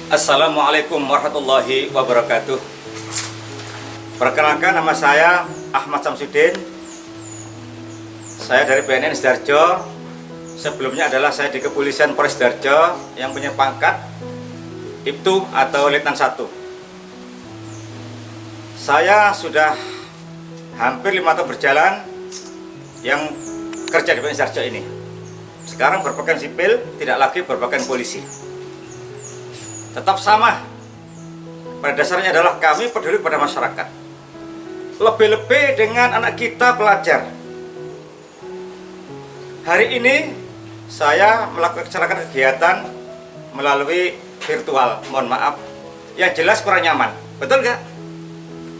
Assalamualaikum warahmatullahi wabarakatuh. Perkenalkan, nama saya Ahmad Samsudin. Saya dari BNN Sidoarjo. Sebelumnya adalah saya di Kepolisian Polres Sidoarjo yang punya pangkat Ibtu atau Letnan 1. Saya sudah hampir 5 tahun berjalan yang kerja di BNN Sidoarjo ini. Sekarang berpakaian sipil, tidak lagi berpakaian polisi. Tetap sama. Pada dasarnya adalah kami peduli pada masyarakat. Lebih-lebih dengan anak kita pelajar. Hari ini saya melaksanakan kegiatan melalui virtual. Mohon maaf, yang jelas kurang nyaman. Betul nggak?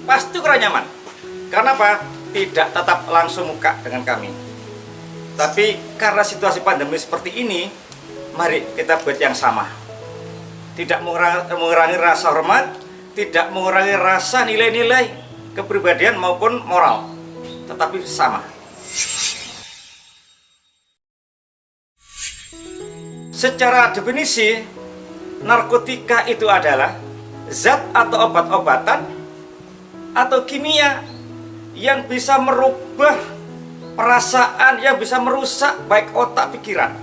Pasti kurang nyaman. Karena apa? Tidak tatap langsung muka dengan kami. Tapi karena situasi pandemi seperti ini, mari kita buat yang sama. Tidak mengurangi rasa hormat, tidak mengurangi rasa nilai-nilai kepribadian maupun moral, tetapi sama. Secara definisi, narkotika itu adalah zat atau obat-obatan atau kimia yang bisa merubah perasaan, yang bisa merusak baik otak pikiran.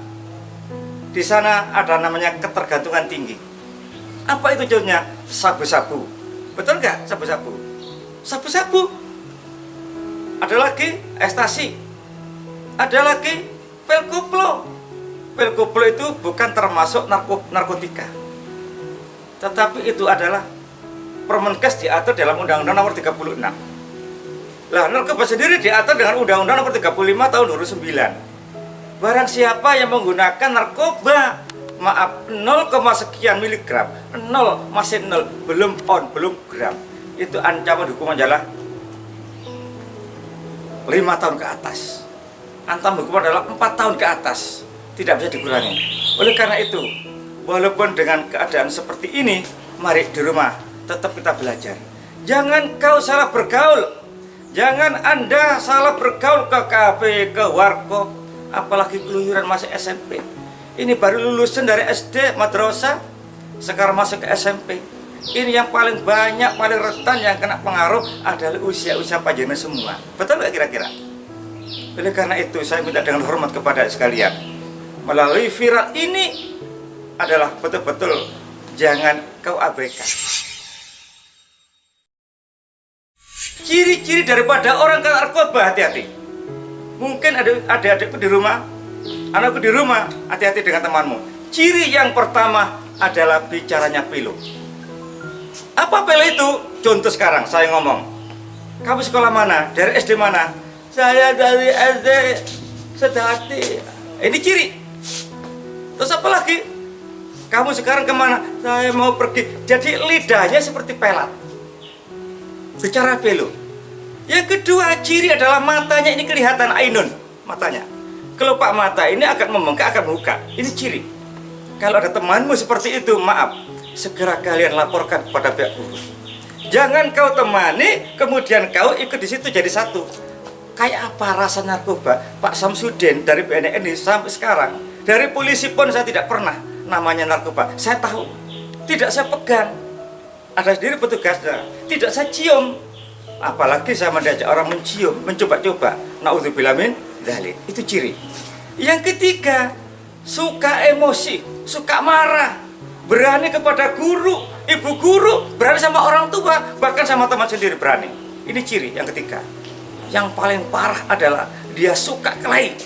Di sana ada namanya ketergantungan tinggi. Apa itu contohnya? Sabu-sabu. Betul nggak? Sabu-sabu. Sabu-sabu. Ada lagi ekstasi. Ada lagi pil koplo. Pil koplo itu bukan termasuk narkotika. Tetapi itu adalah Permenkes diatur dalam Undang-Undang Nomor 36. Lah, narkoba sendiri diatur dengan Undang-Undang Nomor 35 tahun 2009. Barang siapa yang menggunakan narkoba, maaf, 0, sekian miligram, 0 masih 0, belum on, belum gram, itu ancaman hukuman adalah 5 tahun ke atas. Ancaman hukuman adalah 4 tahun ke atas, tidak bisa dikurangi. Oleh karena itu, walaupun dengan keadaan seperti ini, mari di rumah tetap kita belajar. Jangan kau salah bergaul. Jangan Anda salah bergaul ke kafe, ke warkop, apalagi keluyuran masih SMP. Ini baru lulusan dari SD, madrasah, sekarang masuk ke SMP. Ini yang paling banyak, paling rentan yang kena pengaruh adalah usia-usia panjenengan semua. Betul nggak kira-kira? Oleh karena itu saya minta dengan hormat kepada sekalian, melalui viral ini adalah betul-betul jangan kau abaikan. Ciri-ciri daripada orang kena narkoba, hati-hati. Mungkin ada adik-adikku di rumah, anakku di rumah, hati-hati dengan temanmu. Ciri yang pertama adalah bicaranya pilu. Apa pilu itu? Contoh sekarang saya ngomong, kamu sekolah mana? Dari SD mana? Saya dari SD Sedati. Ini ciri. Terus apa lagi? Kamu sekarang kemana? Saya mau pergi. Jadi lidahnya seperti pelat. Bicara pilu. Yang kedua, ciri adalah matanya ini kelihatan ainun, matanya. Kelopak mata ini akan membengkak, akan membuka. Ini ciri. Kalau ada temanmu seperti itu, maaf, segera kalian laporkan kepada pihak guru. Jangan kau temani, kemudian kau ikut di situ jadi satu. Kayak apa rasa narkoba? Pak Samsudin dari BNN ini sampai sekarang, dari polisi pun saya tidak pernah namanya narkoba. Saya tahu, tidak saya pegang. Ada sendiri petugasnya, tidak saya cium. Apalagi saya mengajak orang mencium, mencoba-coba. Naudzubillah min dzalik. Itu ciri. Yang ketiga, suka emosi, suka marah, berani kepada guru, ibu guru, berani sama orang tua, bahkan sama teman sendiri berani. Ini ciri yang ketiga. Yang paling parah adalah dia suka kelahi.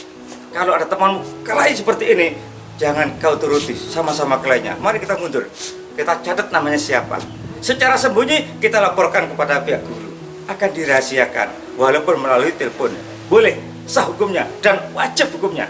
Kalau ada temanmu kelahi seperti ini, jangan kau turuti, sama-sama kelahinya. Mari kita mundur, kita catat namanya siapa. Secara sembunyi kita laporkan kepada pihak guru, akan dirahasiakan walaupun melalui telepon. Boleh, sah hukumnya dan wajib hukumnya.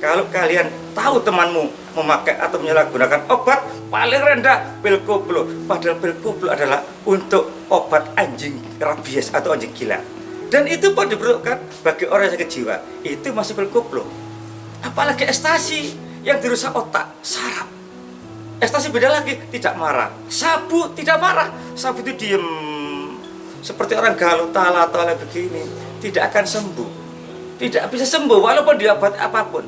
Kalau kalian tahu temanmu memakai atau menyalahgunakan obat, paling rendah pil koplo. Padahal pil koplo adalah untuk obat anjing rabies atau anjing gila. Dan itu pun diperuntukkan bagi orang yang sakit jiwa. Itu masih pil koplo. Apalagi ekstasi yang dirusak otak, saraf. Ekstasi beda lagi, tidak marah. Sabu tidak marah. Sabu itu diem. Seperti orang galau, tala-tala begini. Tidak akan sembuh. Tidak bisa sembuh walaupun diobat apapun.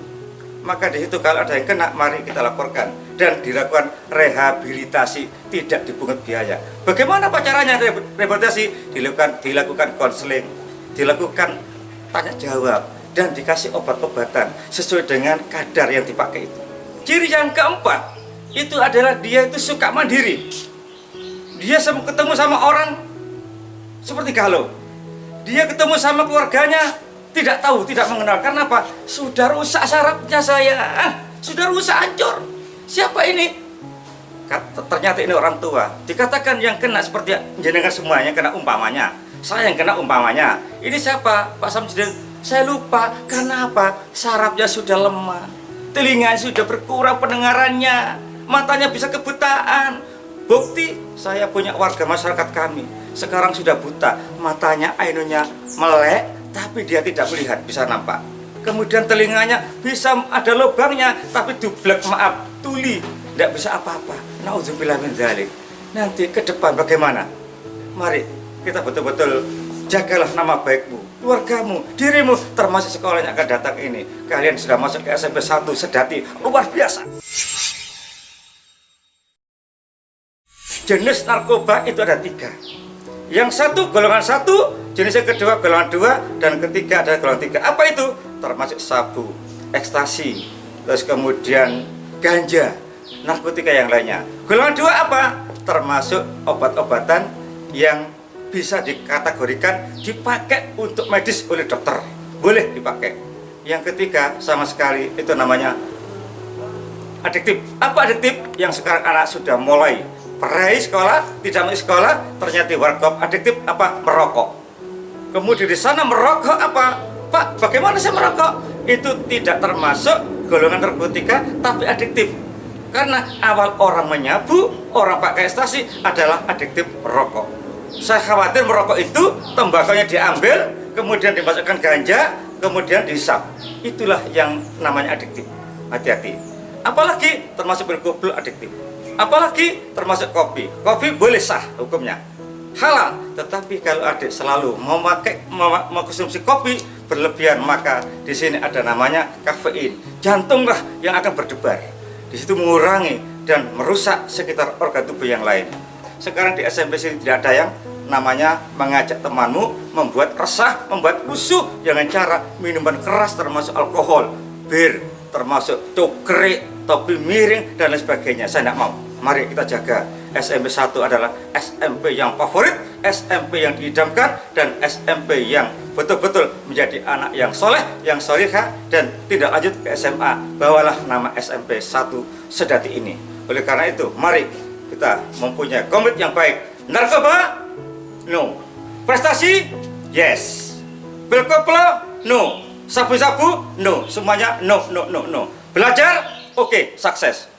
maka di situ kalau ada yang kena, mari kita laporkan dan dilakukan rehabilitasi, tidak dipungut biaya. Bagaimana Pak caranya rehabilitasi? Dilakukan konseling, dilakukan tanya jawab, dan dikasih obat-obatan sesuai dengan kadar yang dipakai itu. Ciri yang keempat itu adalah dia itu suka mandiri. Dia ketemu sama orang seperti galau. Dia ketemu sama keluarganya tidak tahu, tidak mengenal. Karena apa? Sudah rusak sarafnya saya, sudah rusak, hancur. Siapa ini? Ternyata ini orang tua. Dikatakan yang kena seperti jenengan semuanya kena umpamanya. Saya yang kena umpamanya. Ini siapa? Pak Samsudin. Saya lupa. Karena apa? Sarafnya sudah lemah, telinganya sudah berkurang pendengarannya, matanya bisa kebutaan. Bukti saya punya warga masyarakat kami sekarang sudah buta, matanya ainunya melek, tapi dia tidak melihat, bisa nampak. Kemudian telinganya bisa ada lubangnya, tapi dublek, maaf, tuli, tidak bisa apa-apa. Nauzubillah min dzalik. Nanti ke depan bagaimana? Mari kita betul-betul jagalah nama baikmu, keluargamu, dirimu, termasuk sekolah yang akan datang ini. Kalian sudah masuk ke SMP 1 Sedati, luar biasa. Jenis narkoba itu ada 3. Yang satu golongan 1, jenis yang kedua golongan 2, dan ketiga adalah golongan 3. Apa itu? Termasuk sabu, ekstasi, terus kemudian ganja, narkotika yang lainnya. Golongan 2 apa? Termasuk obat-obatan yang bisa dikategorikan dipakai untuk medis oleh dokter, boleh dipakai. Yang ketiga sama sekali itu namanya adiktif. Apa adiktif? Yang sekarang anak sudah mulai peraih sekolah, tidak mau sekolah, ternyata warkop. Adiktif apa? Merokok. Kemudian di sana merokok apa? Pak, bagaimana saya merokok? Itu tidak termasuk golongan narkotika, tapi adiktif. Karena awal orang menyabu, orang pakai ekstasi adalah adiktif merokok. Saya khawatir merokok itu tembakunya diambil, kemudian dimasukkan ganja, kemudian dihisap. Itulah yang namanya adiktif. Hati-hati. Apalagi termasuk pil adiktif. Apalagi termasuk kopi. Kopi boleh sah hukumnya, halal. Tetapi kalau adik selalu mengkonsumsi kopi berlebihan, maka di sini ada namanya kafein. Jantunglah yang akan berdebar. Di situ mengurangi dan merusak sekitar organ tubuh yang lain. Sekarang di SMP sini tidak ada yang namanya mengajak temanmu membuat resah, membuat rusuh dengan cara minuman keras termasuk alkohol, bir, termasuk cokre, topi miring, dan lain sebagainya. Saya tidak mau. Mari kita jaga. SMP 1 adalah SMP yang favorit, SMP yang diidamkan, dan SMP yang betul-betul menjadi anak yang soleh, yang solihah, dan tidak lanjut ke SMA. Bawalah nama SMP 1 Sedati ini. Oleh karena itu, mari kita mempunyai komit yang baik. Narkoba? No. Prestasi? Yes. Pil-koplo? No. Sabu-sabu? No. Semuanya no, no, no, no. Belajar? Oke, sukses.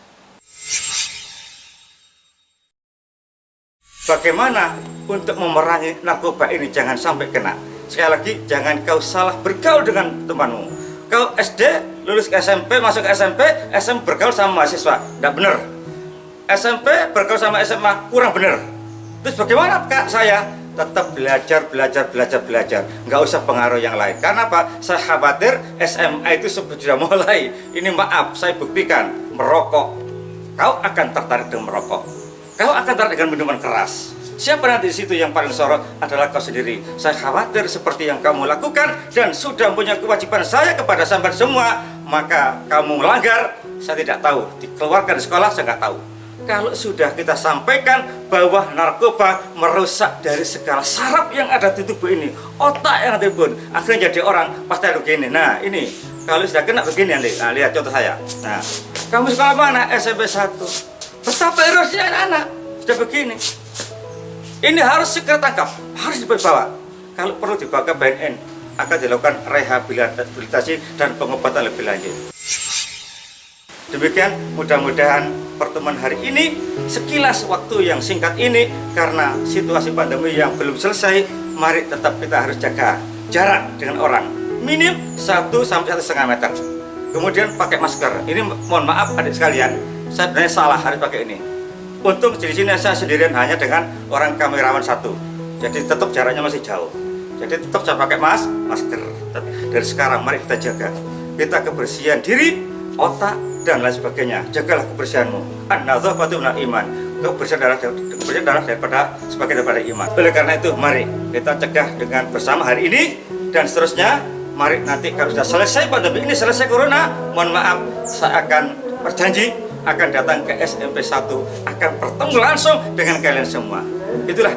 Bagaimana untuk memerangi narkoba ini jangan sampai kena? Sekali lagi, jangan kau salah bergaul dengan temanmu. Kau SD, lulus ke SMP, masuk ke SMP, SMP bergaul sama mahasiswa, tidak benar. SMP bergaul sama SMA, kurang benar. Terus bagaimana Kak saya? Tetap belajar. Nggak usah pengaruh yang lain. Karena apa? Saya khawatir SMA itu sudah mulai. Ini maaf, saya buktikan merokok. Kau akan tertarik dengan merokok. Kau akan tertarik dengan minuman keras. Siapa nanti di situ yang paling sorot adalah kau sendiri. Saya khawatir seperti yang kamu lakukan dan sudah punya kewajiban saya kepada sampean semua, maka kamu melanggar. Saya tidak tahu. Dikeluarkan di sekolah saya nggak tahu. Kalau sudah kita sampaikan bahwa narkoba merusak dari segala saraf yang ada di tubuh ini, otak yang ada di tubuh, akhirnya jadi orang pasti begini. Nah ini kalau sudah kena begini, nah, lihat contoh saya. Nah, kamu sekolah mana? SMP 1. Betapa erosnya anak-anak sudah begini. Ini harus segera tangkap, harus dibawa. Kalau perlu dibawa ke BNN, akan dilakukan rehabilitasi dan pengobatan lebih lanjut. Demikian, mudah-mudahan pertemuan hari ini sekilas waktu yang singkat ini karena situasi pandemi yang belum selesai, mari tetap kita harus jaga jarak dengan orang minim 1-1,5 meter. Kemudian pakai masker. Ini mohon maaf adik sekalian, saya sebenarnya salah harus pakai ini. Untung di sini saya sendirian hanya dengan orang kamerawan 1. Jadi tetap jaraknya masih jauh. Jadi tetap saya pakai masker. Dari sekarang mari kita jaga. Kita kebersihan diri, otak, dan lain sebagainya. Jagalah kebersihanmu. An-nadzafatu minal iman. Kebersihan darah daripada sebagai daripada iman. Oleh karena itu, mari kita cegah dengan bersama hari ini dan seterusnya. Mari nanti kalau sudah selesai pandemi ini, selesai corona, mohon maaf, saya akan berjanji akan datang ke SMP 1, akan bertemu langsung dengan kalian semua. Itulah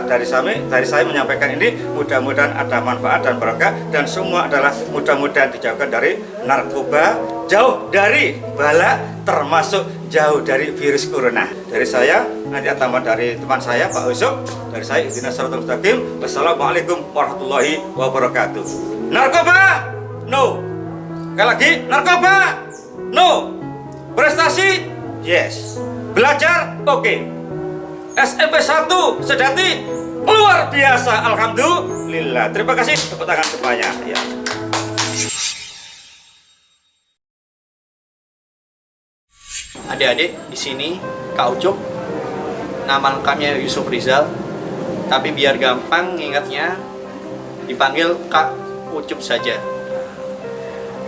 dari saya menyampaikan ini. Mudah-mudahan ada manfaat dan berkah, dan semua adalah mudah-mudahan dijauhkan dari narkoba, jauh dari bala, termasuk jauh dari virus corona. Dari saya, nanti tambah dari teman saya Pak Yusuf, dari saya Ihdinas Shiratal Mustaqim. Wassalamualaikum warahmatullahi wabarakatuh. Narkoba, no. Sekali lagi, narkoba, no. Prestasi, yes. Belajar, oke. SMP 1 sejati luar biasa, alhamdulillah. Terima kasih, tepuk tangan semuanya. Ya. Adik-adik, di sini Kak Ucup, nama lengkapnya Yusuf Rizal, tapi biar gampang ingatnya dipanggil Kak Ucup saja.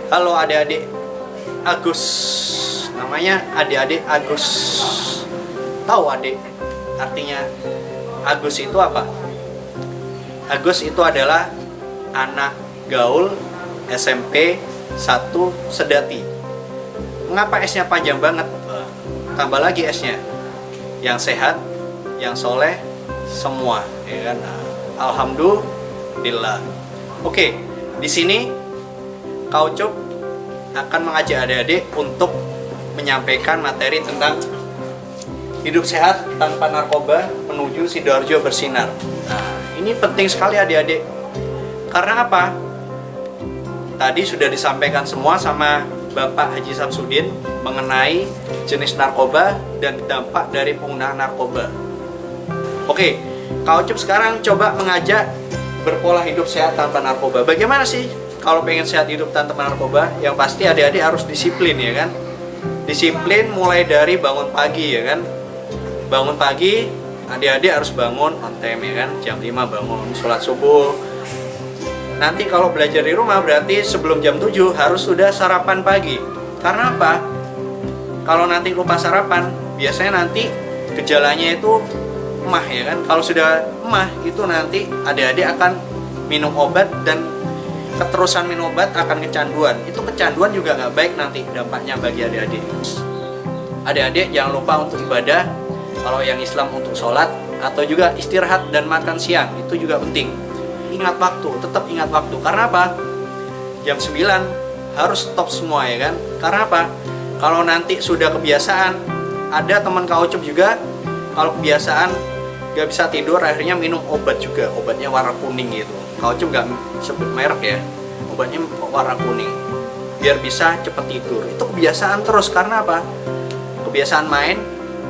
Halo adik-adik, Agus, namanya adik-adik Agus. Tahu adik artinya Agus itu apa? Agus itu adalah anak gaul SMP 1 Sedati. Mengapa S-nya panjang banget? Tambah lagi S-nya. Yang sehat, yang soleh, semua, ya kan? Alhamdulillah. Oke, di sini Kak Ucup akan mengajak adik-adik untuk menyampaikan materi tentang hidup sehat tanpa narkoba menuju Sidoarjo bersinar. Nah, ini penting sekali adik-adik. Karena apa? Tadi sudah disampaikan semua sama Bapak Haji Samsudin mengenai jenis narkoba dan dampak dari penggunaan narkoba. Oke, Kak Ucup sekarang coba mengajak berpola hidup sehat tanpa narkoba. Bagaimana sih kalau pengen sehat hidup tanpa narkoba? Yang pasti adik-adik harus disiplin, ya kan? Disiplin mulai dari bangun pagi, ya kan? Bangun pagi, adik-adik harus bangun on time, ya kan? Jam 5 bangun, sholat subuh. Nanti kalau belajar di rumah berarti sebelum jam 7 harus sudah sarapan pagi. Karena apa? Kalau nanti lupa sarapan, biasanya nanti gejalanya itu emah, ya kan? Kalau sudah emah itu nanti adik-adik akan minum obat dan keterusan minum obat akan kecanduan. Itu kecanduan juga nggak baik nanti dampaknya bagi adik-adik. Adik-adik jangan lupa untuk ibadah. Kalau yang Islam untuk sholat atau juga istirahat dan makan siang itu juga penting. Ingat waktu, tetap ingat waktu. Karena apa? Jam 9 harus stop semua, ya kan? Karena apa? Kalau nanti sudah kebiasaan, ada teman Kak Ucup juga kalau kebiasaan gak bisa tidur akhirnya minum obat juga, obatnya warna kuning gitu. Kak Ucup gak sebut merek ya, obatnya warna kuning biar bisa cepet tidur. Itu kebiasaan terus. Karena apa? Kebiasaan main,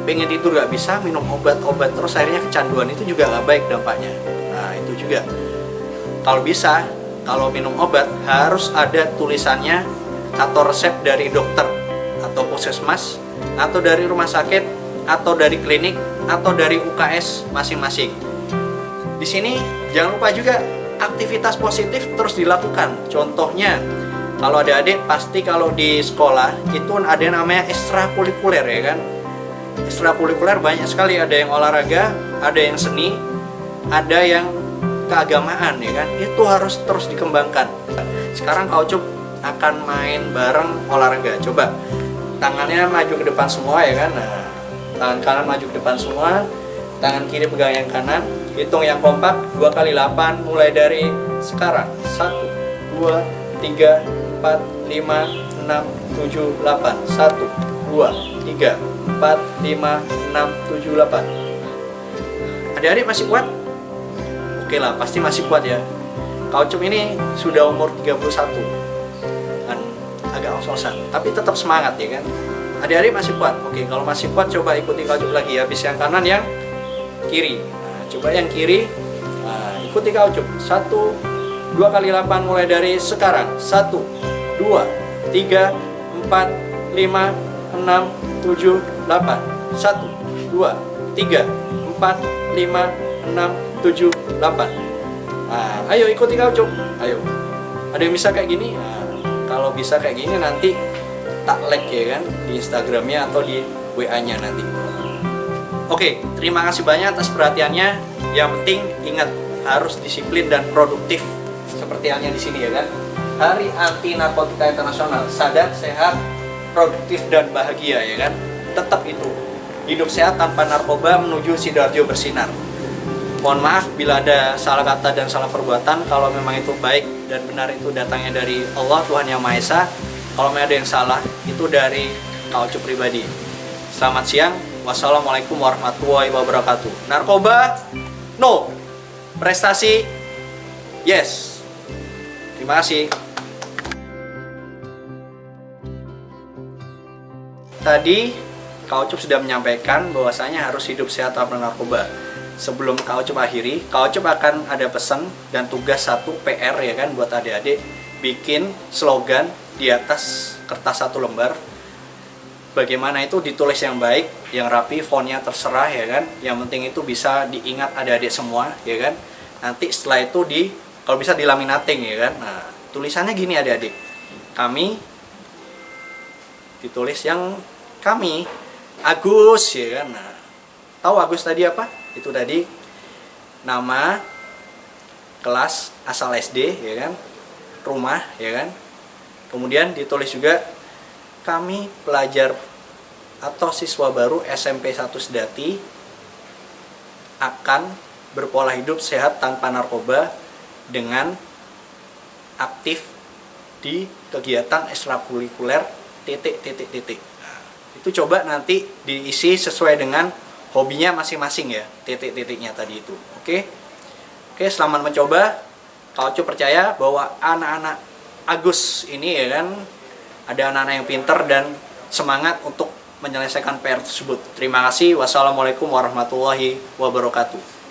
pengen tidur gak bisa, minum obat-obat terus akhirnya kecanduan. Itu juga gak baik dampaknya. Nah itu juga, kalau bisa, kalau minum obat harus ada tulisannya atau resep dari dokter atau puskesmas atau dari rumah sakit atau dari klinik atau dari UKS masing-masing. Di sini jangan lupa juga aktivitas positif terus dilakukan. Contohnya, kalau adik-adik pasti kalau di sekolah itu ada yang namanya ekstrakurikuler, ya kan? Ekstrakurikuler banyak sekali, ada yang olahraga, ada yang seni, ada yang keagamaan, ya kan? Itu harus terus dikembangkan. Sekarang Kak Ucup akan main bareng olahraga. Coba tangannya maju ke depan semua, ya kan? Nah, tangan kanan maju ke depan semua, tangan kiri pegang yang kanan. Hitung yang kompak 2 kali 8 mulai dari sekarang. 1 2 3 4 5 6 7 8. 1 2 3 4 5 6 7 8. Adik-adik masih kuat? Oke lah, pasti masih kuat ya. Kak Ucup ini sudah umur 31 kan, agak os-osan, tapi tetap semangat, ya kan? Adik-adik masih kuat? Oke, kalau masih kuat coba ikuti Kak Ucup lagi ya. Habis yang kanan, yang kiri. Nah, coba yang kiri. Nah, ikuti Kak Ucup. 1 2 kali 8 mulai dari sekarang. 1 2 3 4 5 6 7 8. 1 2 3 4 5 6 7 8. Nah, ayo ikuti Kak Ucup. Ayo. Ada yang bisa kayak gini? Nah, kalau bisa kayak gini nanti tak like ya kan di Instagramnya atau di WA-nya nanti. Oke, terima kasih banyak atas perhatiannya. Yang penting ingat harus disiplin dan produktif seperti halnya di sini ya kan. Hari Anti Narkotika Internasional, sadar, sehat, produktif dan bahagia ya kan. Tetap itu. Hidup sehat tanpa narkoba menuju Sidoarjo bersinar. Mohon maaf bila ada salah kata dan salah perbuatan. Kalau memang itu baik dan benar itu datangnya dari Allah Tuhan Yang Maha Esa. Kalau memang ada yang salah itu dari Kak Ucup pribadi. Selamat siang. Wassalamualaikum warahmatullahi wabarakatuh. Narkoba no, prestasi yes. Terima kasih. Tadi Kak Ucup sudah menyampaikan bahwasanya harus hidup sehat tanpa narkoba. Sebelum Kak Ucup akhiri, Kak Ucup akan ada pesan dan tugas satu PR ya kan buat adik-adik, bikin slogan di atas kertas satu lembar. Bagaimana itu ditulis yang baik, yang rapi, fontnya terserah ya kan. Yang penting itu bisa diingat adik-adik semua ya kan. Nanti setelah itu kalau bisa dilaminating ya kan. Nah, tulisannya gini adik-adik. Kami ditulis yang kami Agus ya kan. Nah, tahu Agus tadi apa? Itu tadi nama, kelas, asal SD ya kan, rumah ya kan. Kemudian ditulis juga kami pelajar atau siswa baru SMP 1 Sedati akan berpola hidup sehat tanpa narkoba dengan aktif di kegiatan ekstrakurikuler titik. Nah, itu coba nanti diisi sesuai dengan hobinya masing-masing ya, titik-titiknya tadi itu. Oke, selamat mencoba. Kak Ucup percaya bahwa anak-anak Agus ini ya kan, ada anak-anak yang pinter dan semangat untuk menyelesaikan PR tersebut. Terima kasih. Wassalamualaikum warahmatullahi wabarakatuh.